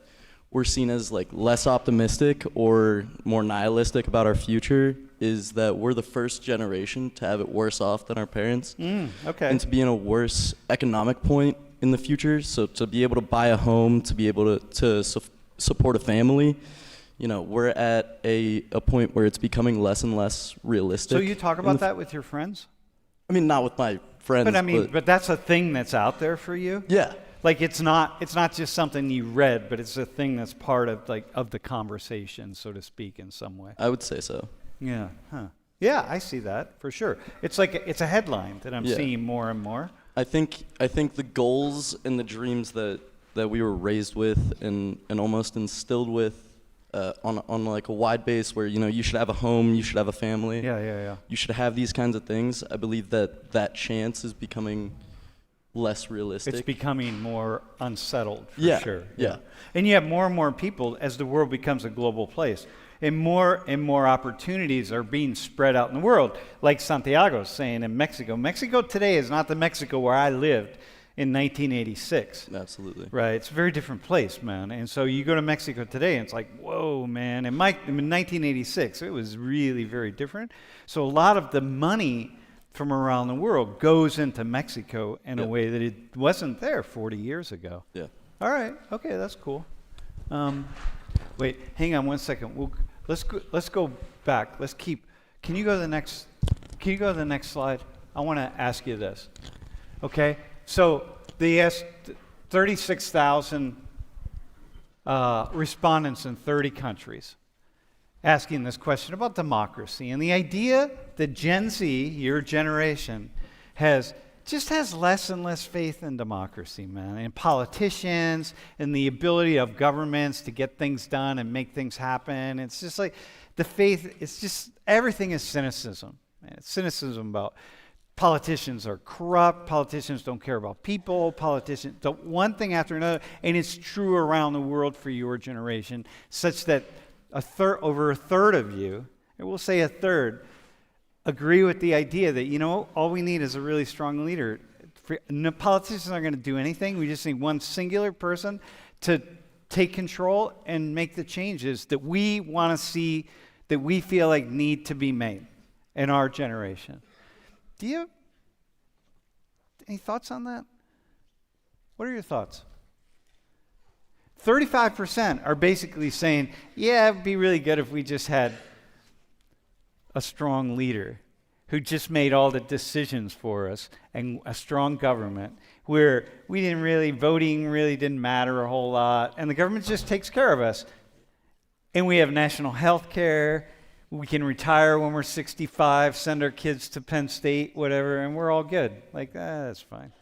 we're seen as like less optimistic or more nihilistic about our future is that we're the first generation to have it worse off than our parents. Okay. And to be in a worse economic point in the future, so to be able to buy a home, to be able to support a family, we're at a point where it's becoming less and less realistic. So you talk about that with your friends? I mean, not with my friends. But I mean, but that's a thing that's out there for you? Yeah. Like it's not just something you read, but it's a thing that's part of the conversation, so to speak, in some way. I would say so. Yeah. Huh. Yeah, I see that for sure. It's like it's a headline that I'm seeing more and more. I think the goals and the dreams that we were raised with and almost instilled with on like a wide base where you should have a home, you should have a family. Yeah. You should have these kinds of things. I believe that chance is becoming less realistic. It's becoming more unsettled for sure. Yeah. And you have more and more people as the world becomes a global place. And more opportunities are being spread out in the world. Like Santiago's saying in Mexico. Mexico today is not the Mexico where I lived in 1986. Absolutely. Right. It's a very different place, man. And so you go to Mexico today and it's like, whoa, man. In 1986, it was really very different. So a lot of the money from around the world goes into Mexico in a way that it wasn't there 40 years ago. Yeah. All right. Okay, that's cool. Wait, hang on one second. Let's go back. Can you go to the next slide? I want to ask you this. Okay? So they asked 36,000 respondents in 30 countries asking this question about democracy. And the idea that Gen Z, your generation, has less and less faith in democracy, man, and politicians, and the ability of governments to get things done and make things happen. It's just like the faith, it's just, everything is cynicism. Man. It's cynicism about politicians are corrupt, politicians don't care about people, politicians don't one thing after another, and it's true around the world for your generation, such that over a third of you, and we'll say a third, agree with the idea that, all we need is a really strong leader. No, politicians aren't going to do anything. We just need one singular person to take control and make the changes that we want to see, that we feel like need to be made in our generation. Do you have any thoughts on that? What are your thoughts? 35% are basically saying, yeah, it'd be really good if we just had a strong leader who just made all the decisions for us, and a strong government where voting really didn't matter a whole lot, and the government just takes care of us. And we have national health care, we can retire when we're 65, send our kids to Penn State, whatever, and we're all good. Like, that's fine.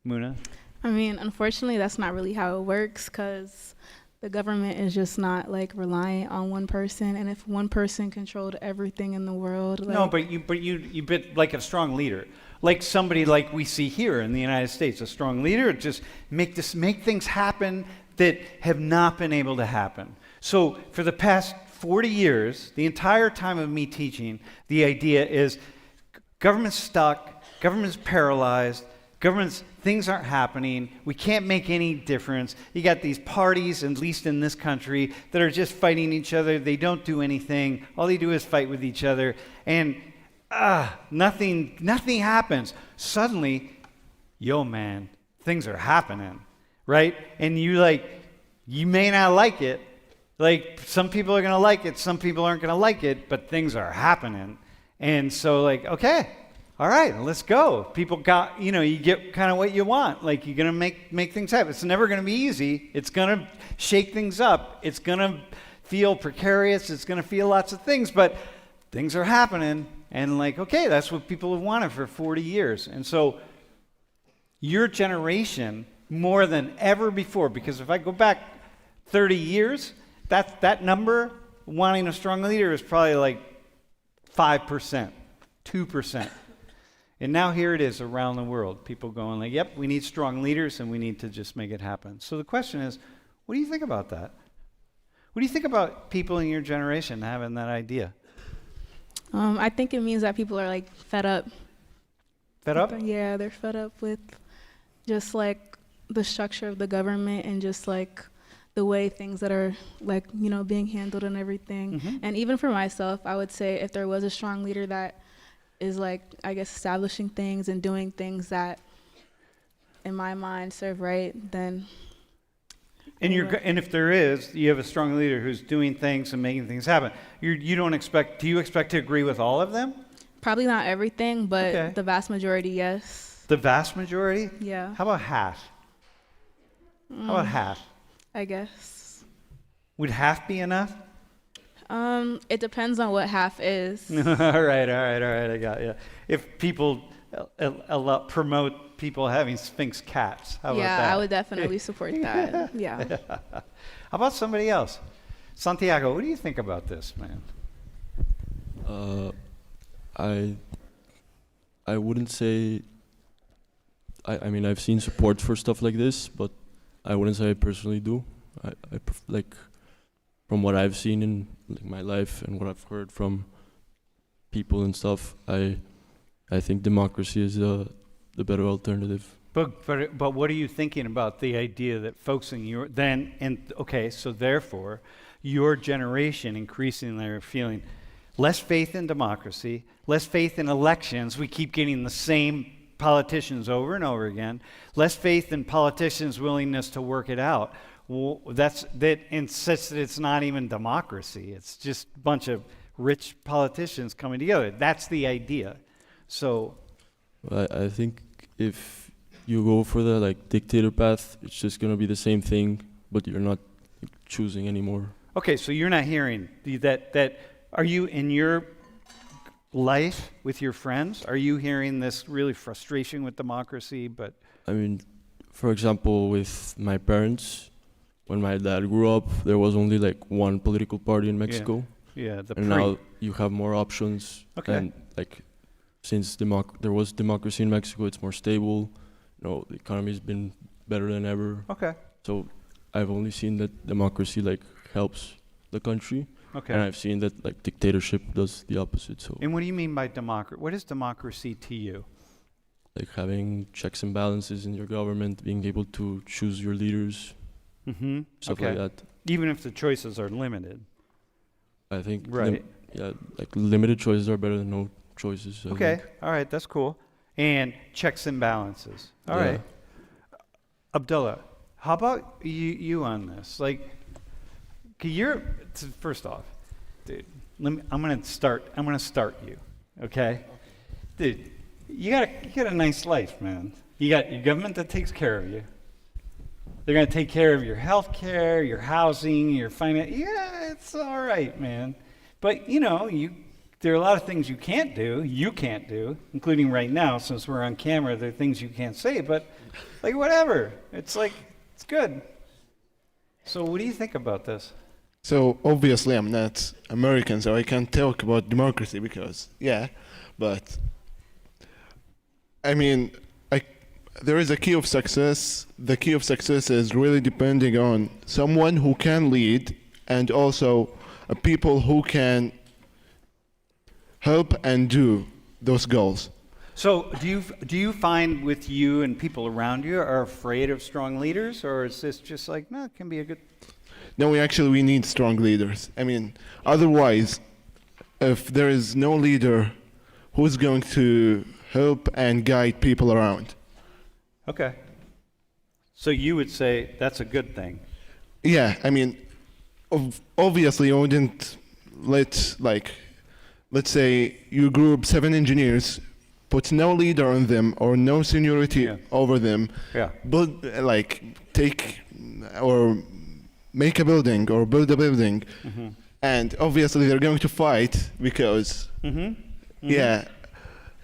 Muna? I mean, unfortunately, that's not really how it works, because the government is just not reliant on one person, and if one person controlled everything in the world, no, but you bit like a strong leader, like somebody like we see here in the United States, a strong leader, just make things happen that have not been able to happen. So for the past 40 years, the entire time of me teaching, the idea is government's stuck, government's paralyzed, things aren't happening, we can't make any difference. You got these parties, at least in this country, that are just fighting each other. They don't do anything. All they do is fight with each other. And nothing happens. Suddenly, man, things are happening, right? And you may not like it. Some people are going to like it, some people aren't going to like it, but things are happening. And so okay. All right, let's go. People got, you get kind of what you want. You're going to make things happen. It's never going to be easy. It's going to shake things up. It's going to feel precarious. It's going to feel lots of things, but things are happening. And okay, that's what people have wanted for 40 years. And so your generation, more than ever before, because if I go back 30 years, that number, wanting a strong leader, is probably 5%, 2%. And now here it is around the world. People going yep, we need strong leaders and we need to just make it happen. So the question is, what do you think about that? What do you think about people in your generation having that idea? I think it means that people are fed up. Fed up? Yeah, they're fed up with just the structure of the government and just the way things that are being handled and everything. Mm-hmm. And even for myself, I would say if there was a strong leader that is I guess establishing things and doing things that in my mind serve right, then and if there is, you have a strong leader who's doing things and making things happen. Do you expect to agree with all of them? probably not everything, but Okay. the vast majority, yes. The vast majority? Yeah. How about half? How about half? I guess. Would half be enough? It depends on what half is. all right, I got you. If people promote people having Sphinx cats, how about Yeah, that? I would definitely support that. Yeah. How about somebody else? Santiago, what do you think about this, man? I wouldn't say. I mean, I've seen support for stuff like this, but I wouldn't say I personally do. Like, from what I've seen in my life and what I've heard from people and stuff, I think democracy is the better alternative. But what are you thinking about the idea that folks in your so therefore your generation increasingly are feeling less faith in democracy, less faith in elections. We keep getting the same politicians over and over again. Less faith in politicians' willingness to work it out. Well, that's such that it's not even democracy. It's just a bunch of rich politicians coming together. That's the idea. So, I think if you go for the dictator path, it's just gonna be the same thing, but you're not choosing anymore. okay, so you're not hearing that. Are you in your life with your friends? Are you hearing this really frustration with democracy? But I mean, for example, with my parents, when my dad grew up, there was only one political party in Mexico. yeah, And now you have more options. Okay. And since there was democracy in Mexico, it's more stable. You know, the economy's been better than ever. Okay. So I've only seen that democracy like helps the country, Okay. and I've seen that like dictatorship does the opposite. So And what do you mean by democracy? What is democracy to you? like having checks and balances in your government, being able to choose your leaders, Mm-hmm. stuff Okay. like that. Even if the choices are limited. I think Right. like limited choices are better than no choices. I Okay. think. All right. That's cool. And checks and balances. All Yeah. right. Abdullah, how about you on this? Like, first off, dude. I'm gonna start you. Okay, dude. You got a nice life, man. You got your government that takes care of you. They're gonna take care of your health care, your housing, your finance. Yeah, it's all right, man. But there are a lot of things you can't do, including right now, since we're on camera, there are things you can't say, but like whatever. It's good. So what do you think about this? So obviously I'm not American, so I can't talk about democracy because, but I mean, there is a key of success. The key of success is really depending on someone who can lead and also people who can help and do those goals. So do you find with you and people around you are afraid of strong leaders, or is this just like, no, it can be a good... No, we need strong leaders. I mean, otherwise, if there is no leader, who's going to help and guide people around? Okay. So you would say that's a good thing. Yeah, I mean, obviously, I wouldn't let's say you group 7 engineers, put no leader on them or no seniority over them, Yeah. but take or make a building or build a building, Mm-hmm. and obviously they're going to fight because,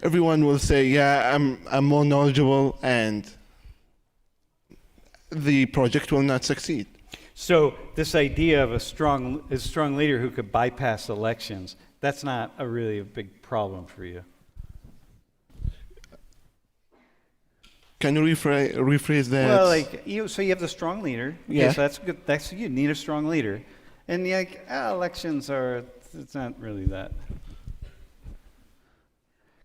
everyone will say, I'm more knowledgeable, and the project will not succeed. So this idea of a strong leader who could bypass elections, that's not really a big problem for you. Can you rephrase that? Well, so you have the strong leader. Okay, Yeah. So that's good. You need a strong leader, and elections it's not really that.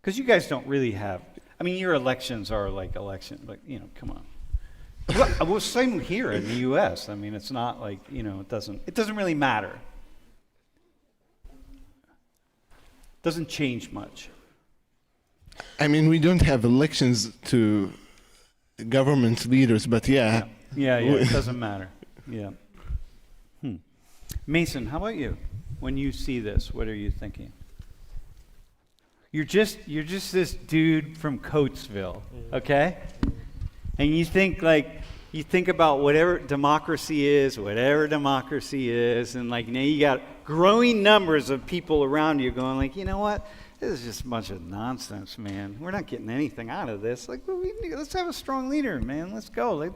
Because you guys don't really have. I mean, your elections are like election, but come on. Well, same here in the U.S. I mean, it's not like it doesn't really matter. Doesn't change much. I mean, we don't have elections to government leaders, but Yeah, it doesn't matter. Yeah. Mason, how about you? When you see this, what are you thinking? You're just this dude from Coatesville, okay? And you think about whatever democracy is, and now you got growing numbers of people around you going you know what? This is just a bunch of nonsense, man. We're not getting anything out of this. Let's have a strong leader, man. Let's go.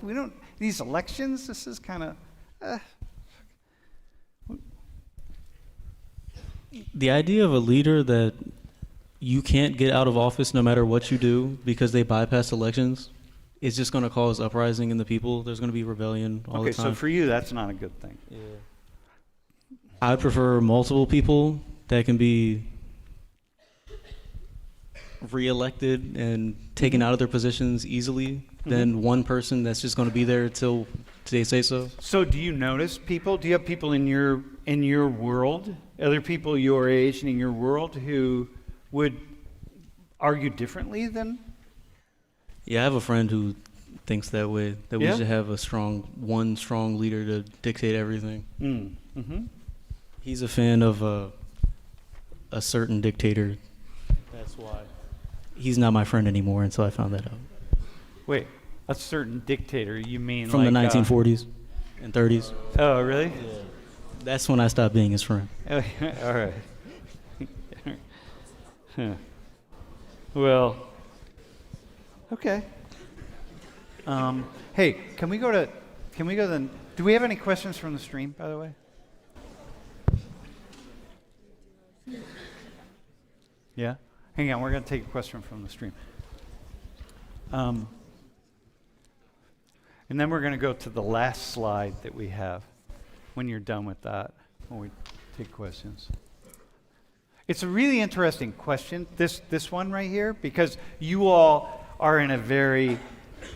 These elections, this is kind of... The idea of a leader that you can't get out of office no matter what you do because they bypass elections is just going to cause uprising in the people. There's going to be rebellion all the time. Okay, so for you, that's not a good thing. Yeah. I prefer multiple people that can be reelected and taken out of their positions easily than one person that's just going to be there till they say so. So do you notice people? Do you have people in your world, other people your age and in your world who would argue differently than? Yeah, I have a friend who thinks that way, that we Yeah? should have one strong leader to dictate everything. Mm-hmm. He's a fan of a certain dictator. That's why. He's not my friend anymore until I found that out. Wait, a certain dictator, you mean From the 1940s and 30s. Oh, really? Yeah. That's when I stopped being his friend. All right. Huh. Well, okay. Hey, can we go then? Do we have any questions from the stream, by the way? Yeah? Hang on, we're going to take a question from the stream. And then we're going to go to the last slide that we have when you're done with that, when we take questions. It's a really interesting question, this one right here, because you all are in a very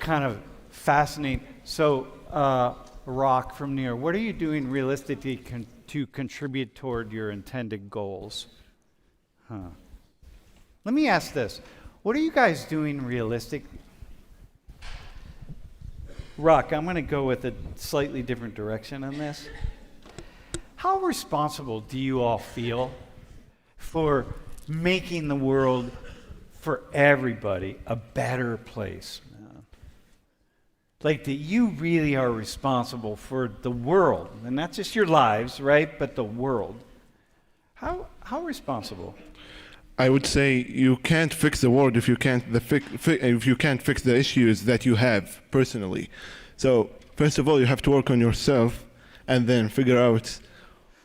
kind of fascinating. So, Rock from New York, what are you doing realistically to contribute toward your intended goals? Let me ask this. What are you guys doing realistic? Rock, I'm going to go with a slightly different direction on this. How responsible do you all feel for making the world for everybody a better place? Like that you really are responsible for the world, and not just your lives, right, but the world. How responsible? I would say you can't fix the world if you can't fix the issues that you have personally. So first of all, you have to work on yourself, and then figure out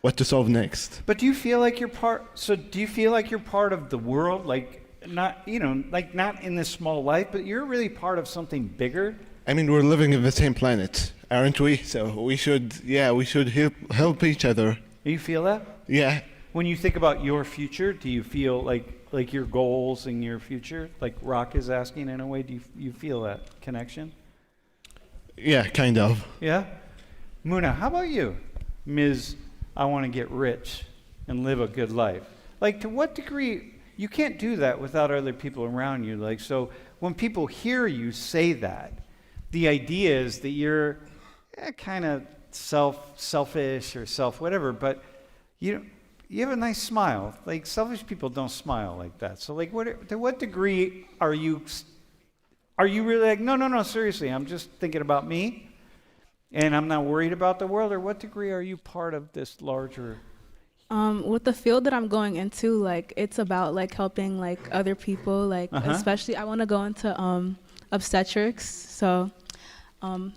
what to solve next. But do you feel like you're part? So do you feel like you're part of the world, like not in this small life, but you're really part of something bigger? I mean, we're living in the same planet, aren't we? So we should help each other. Do you feel that? Yeah. When you think about your future, do you feel like your goals in your future, like Rock is asking in a way, do you feel that connection? Yeah, kind of. Yeah? Muna, how about you? Ms. I want to get rich and live a good life. Like, to what degree? You can't do that without other people around you. Like, so when people hear you say that, the idea is that you're kind of selfish or whatever, but you have a nice smile. Like, selfish people don't smile like that. So, like, to what degree are you really like, no, seriously, I'm just thinking about me, and I'm not worried about the world? Or what degree are you part of this larger? With the field that I'm going into, like, it's about, like, helping, like, other people, like, especially I want to go into obstetrics, so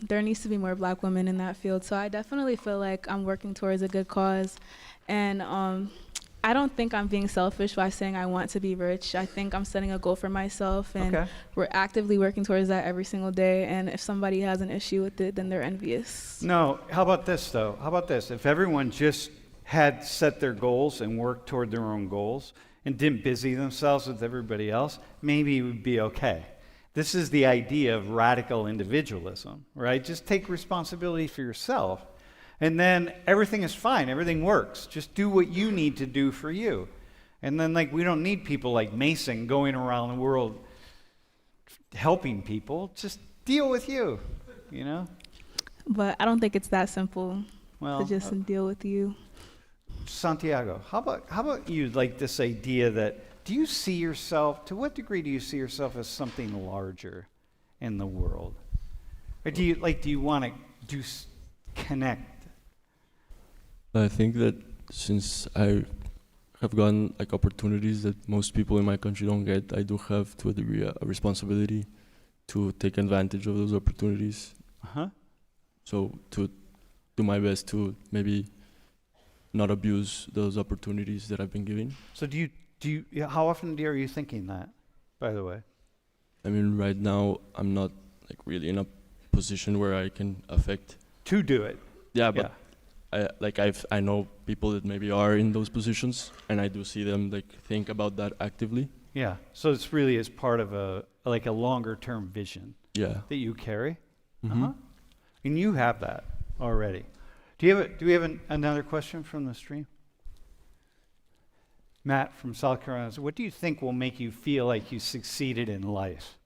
there needs to be more Black women in that field. So I definitely feel like I'm working towards a good cause. And I don't think I'm being selfish by saying I want to be rich. I think I'm setting a goal for myself, and we're actively working towards that every single day. And if somebody has an issue with it, then they're envious. No, how about this, though? How about this? If everyone just had set their goals and worked toward their own goals and didn't busy themselves with everybody else, maybe it would be okay. This is the idea of radical individualism, right? Just take responsibility for yourself, and then everything is fine. Everything works. Just do what you need to do for you. And then, like, we don't need people like Mason going around the world helping people. Just deal with you, you know? But I don't think it's that simple Well, to just deal with you. Santiago, how about you, like this idea that, do you see yourself, to what degree do you see yourself as something larger in the world? Or do you want to connect? I think that since I have gotten like opportunities that most people in my country don't get, I do have to a degree a responsibility to take advantage of those opportunities. So to do my best to maybe not abuse those opportunities that I've been given. So how often are you thinking that, by the way? I mean, right now I'm not like really in a position where I can affect. To do it. Yeah, but I know people that maybe are in those positions, and I do see them like think about that actively. Yeah. So it's really as part of a longer term vision. Yeah. That you carry. Mm-hmm. And you have that already. Do we have another question from the stream? Matt from South Carolina, what do you think will make you feel like you succeeded in life?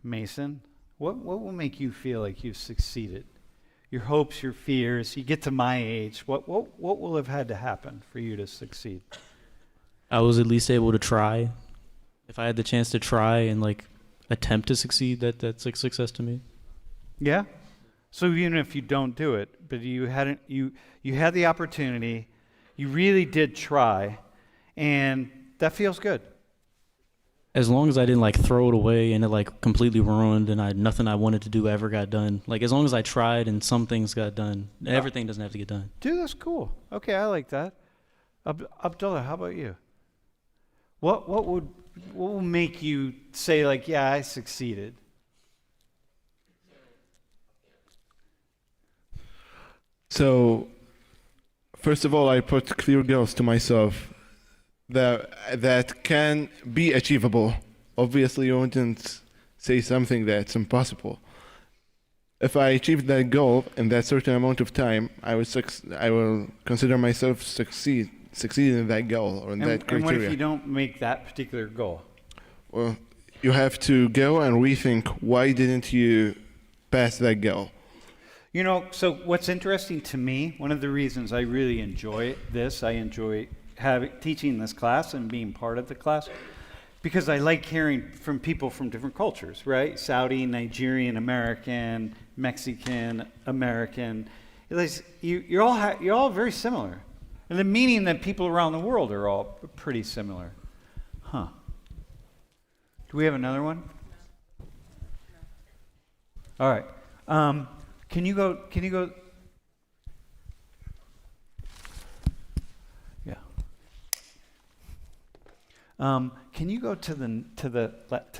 Mason, what will make you feel like you've succeeded? Your hopes, your fears. You get to my age. What will have had to happen for you to succeed? I was at least able to try. If I had the chance to try and like attempt to succeed, that's like success to me. Yeah. So even if you don't do it, but you had the opportunity, you really did try, and that feels good. As long as I didn't like throw it away and it like completely ruined and nothing I wanted to do ever got done. Like as long as I tried and some things got done, everything doesn't have to get done. Dude, that's cool. Okay, I like that. Abdullah, how about you? What will make you say like, yeah, I succeeded? So, first of all, I put clear goals to myself that can be achievable. Obviously, you wouldn't say something that's impossible. If I achieve that goal in that certain amount of time, I will consider myself succeed in that goal or in that criteria. And what if you don't make that particular goal? Well, you have to go and rethink, why didn't you pass that goal? You know, so what's interesting to me, one of the reasons I really enjoy this, I enjoy teaching this class and being part of the class, because I like hearing from people from different cultures, right? Saudi, Nigerian, American, Mexican, American. You're all very similar. And the meaning that people around the world are all pretty similar. Huh. Do we have another one? All right. Can you go? Yeah. Can you go to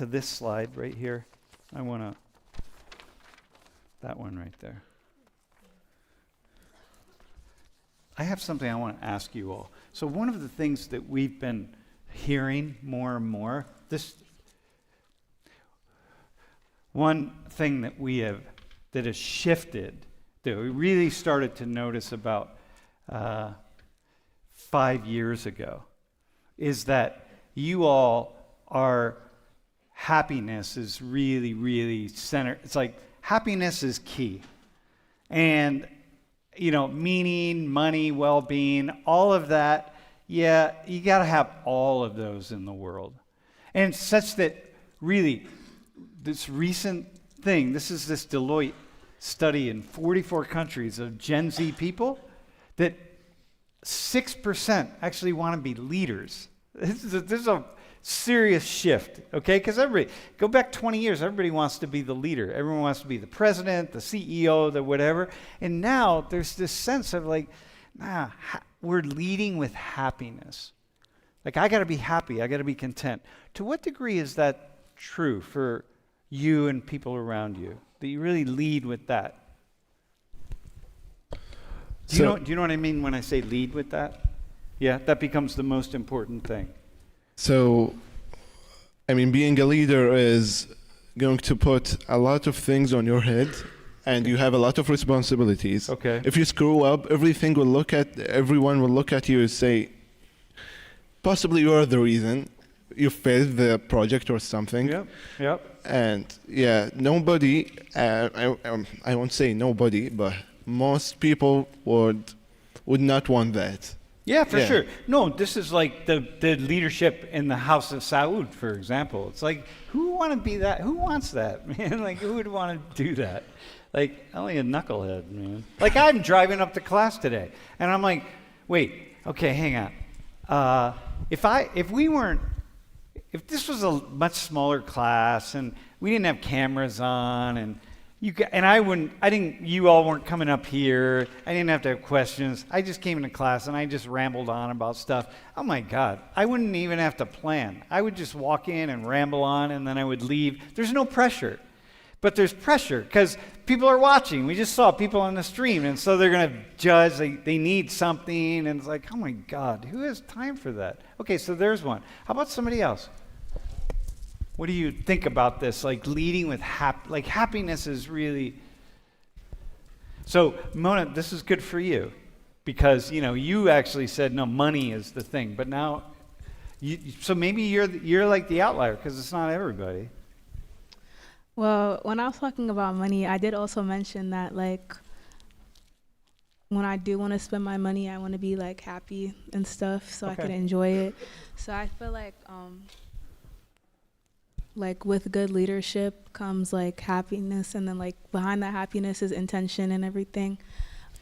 this slide right here? That one right there. I have something I want to ask you all. So one of the things that we've been hearing more and more, one thing that has shifted, that we really started to notice about 5 years ago, is that you all happiness is really, really centered. It's like happiness is key. And, meaning, money, well-being, all of that, yeah, you got to have all of those in the world. And such that really, this recent thing, this Deloitte study in 44 countries of Gen Z people, that 6% actually want to be leaders. This is a serious shift, okay? Because go back 20 years, everybody wants to be the leader. Everyone wants to be the president, the CEO, the whatever. And now there's this sense of like, we're leading with happiness. Like, I got to be happy. I got to be content. To what degree is that true for you and people around you, that you really lead with that? Do you know what I mean when I say lead with that? Yeah, that becomes the most important thing. So, being a leader is going to put a lot of things on your head, and you have a lot of responsibilities. Okay. If you screw up, everyone will look at you and say, possibly you are the reason you failed the project or something. Yep. And yeah, nobody, I won't say nobody, but most people would not want that. Yeah, for sure. No, this is like the leadership in the House of Saud, for example. It's like, who want to be that? Who wants that, man? Like, who would want to do that? Like, only a knucklehead, man. Like, I'm driving up to class today, and I'm like, wait, okay, hang on. If this was a much smaller class and we didn't have cameras on and you all weren't coming up here, I didn't have to have questions. I just came into class and I just rambled on about stuff. Oh my God, I wouldn't even have to plan. I would just walk in and ramble on and then I would leave. There's no pressure. But there's pressure because people are watching. We just saw people on the stream, and so they're going to judge. They need something, and it's like, oh my God, who has time for that? Okay, so there's one. How about somebody else? What do you think about this? Like leading with happiness is really. So Mona, this is good for you, because you actually said no, money is the thing, but now, so maybe you're like the outlier because it's not everybody. Well, when I was talking about money, I did also mention that, like, when I do want to spend my money, I want to be, like, happy and stuff so I can enjoy it. So I feel like with good leadership comes, like, happiness, and then, like, behind that happiness is intention and everything.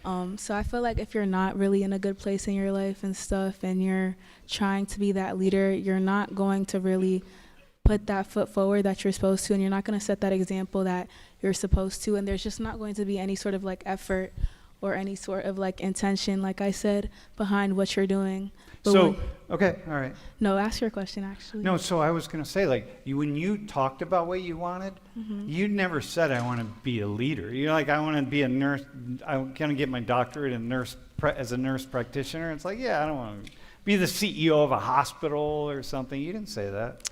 So I feel like if you're not really in a good place in your life and stuff, and you're trying to be that leader, you're not going to really put that foot forward that you're supposed to, and you're not going to set that example that you're supposed to, and there's just not going to be any sort of like effort or any sort of like intention, like I said, behind what you're doing. But So, when- okay, all right. no, ask your question actually. No, so I was going to say, like, when you talked about what you wanted, you never said, I want to be a leader. You're like, I want to be a nurse. I'm going to get my doctorate in as a nurse practitioner. It's like, yeah, I don't want to be the CEO of a hospital or something. You didn't say that.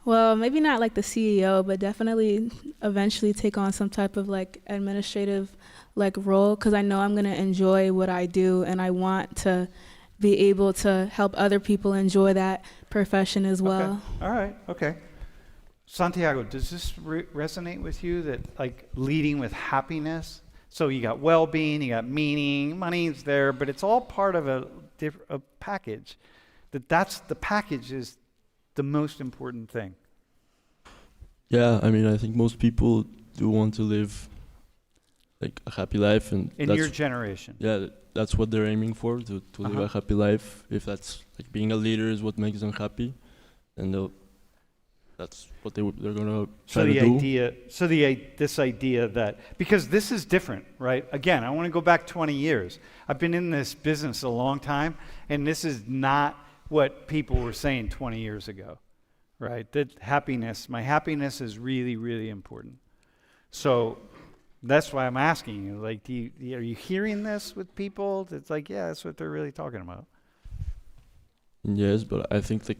Well, maybe not like the CEO, but definitely eventually take on some type of like administrative like role, because I know I'm going to enjoy what I do, and I want to be able to help other people enjoy that profession as well. Okay. All right, okay. Santiago, does this resonate with you, that like leading with happiness? So you got well-being, you got meaning, money's there, but it's all part of a package. That's the package is the most important thing. Yeah, I mean, I think most people do want to live like a happy life, and In your generation. yeah, that's what they're aiming for, to live a happy life. If that's like being a leader is what makes them happy, and that's what they're gonna try to do. This idea that, because this is different, right? Again, I want to go back 20 years. I've been in this business a long time, and this is not what people were saying 20 years ago, right? That my happiness is really, really important. So that's why I'm asking you, like, are you hearing this with people? It's like, yeah, that's what they're really talking about. Yes, but I think like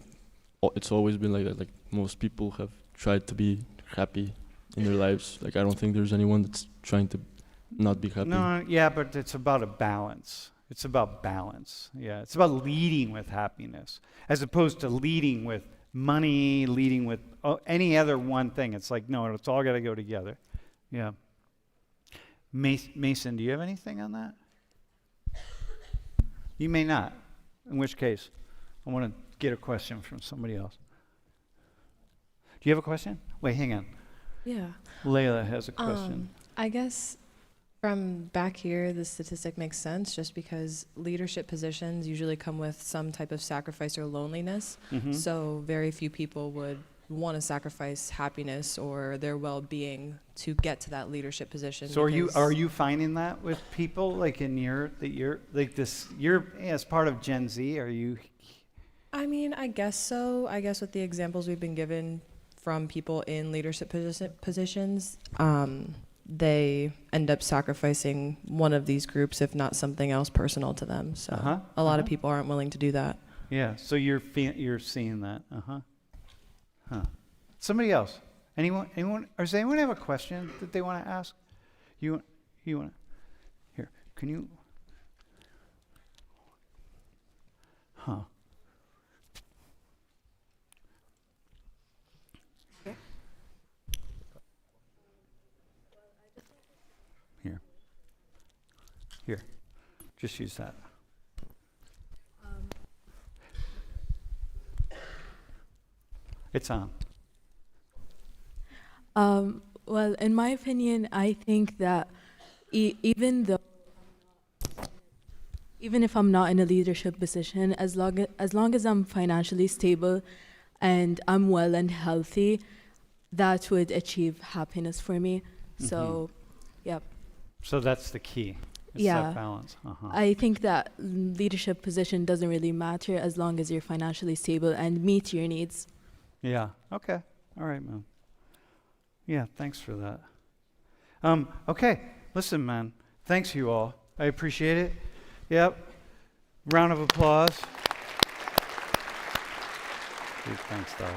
it's always been like that. Like most people have tried to be happy in their lives. Like I don't think there's anyone that's trying to not be happy. No, yeah, but it's about a balance. It's about balance. Yeah, it's about leading with happiness as opposed to leading with money, leading with any other one thing. It's like, no, it's all got to go together. Yeah. Mason, do you have anything on that? You may not, in which case I want to get a question from somebody else. Do you have a question? Wait, hang on. Yeah. Layla has a question. I guess from back here, the statistic makes sense just because leadership positions usually come with some type of sacrifice or loneliness. So very few people would want to sacrifice happiness or their well-being to get to that leadership position. So are you finding that with people like you're as part of Gen Z? Are you? I mean, I guess so. I guess with the examples we've been given from people in leadership positions, they end up sacrificing one of these groups, if not something else personal to them. So a lot of people aren't willing to do that. Yeah. So you're seeing that. Huh. Somebody else? Anyone? Or does anyone have a question that they want to ask? You want to? Here. Can you? Huh. Here. Just use that. It's on. Well, in my opinion, I think that even if I'm not in a leadership position, as long as I'm financially stable and I'm well and healthy, that would achieve happiness for me. So, yeah. So that's the key. It's that balance. I think that leadership position doesn't really matter as long as you're financially stable and meet your needs. Yeah. Okay. All right, man. Yeah, thanks for that. Okay. Listen, man. Thanks, you all. I appreciate it. Yep. Round of applause. Dude, thanks, dog.